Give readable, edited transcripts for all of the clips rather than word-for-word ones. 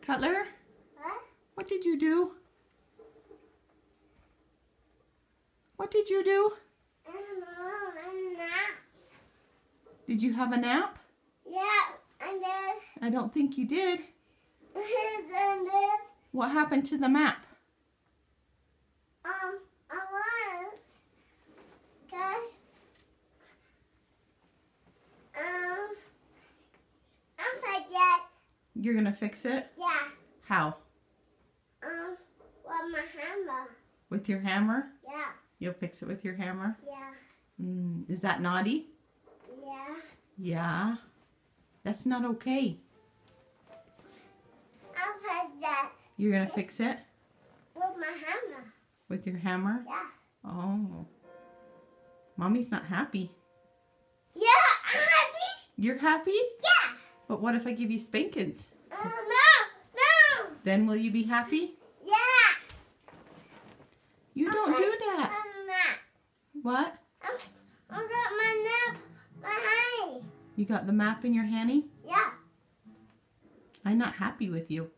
Cutler? What? What did you do? What did you do? Did you have a nap? Yeah, I did. I don't think you did. I did. What happened to the map? I was. Cause, I forget. You're gonna fix it? Yeah. How? With my hammer. With your hammer? Yeah. You'll fix it with your hammer? Yeah. Is that naughty? Yeah. Yeah. That's not okay. I forget. You're gonna fix it? With my hammer. With your hammer? Yeah. Oh. Mommy's not happy. Yeah, I'm happy. You're happy? Yeah. But what if I give you spankings? No. Then will you be happy? Yeah. You don't do that. I'm not. What? I got my nap behind. You got the map in your handy? Yeah. I'm not happy with you.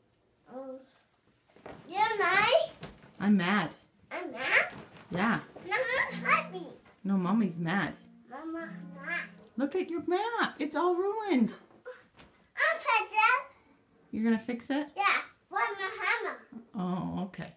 You're nice. I'm mad. I'm mad. Yeah. No, I'm happy. No, Mommy's mad. Mama, not. Look at your map. It's all ruined. I'm fed up. You're gonna fix it? Yeah. With my hammer. Oh, okay.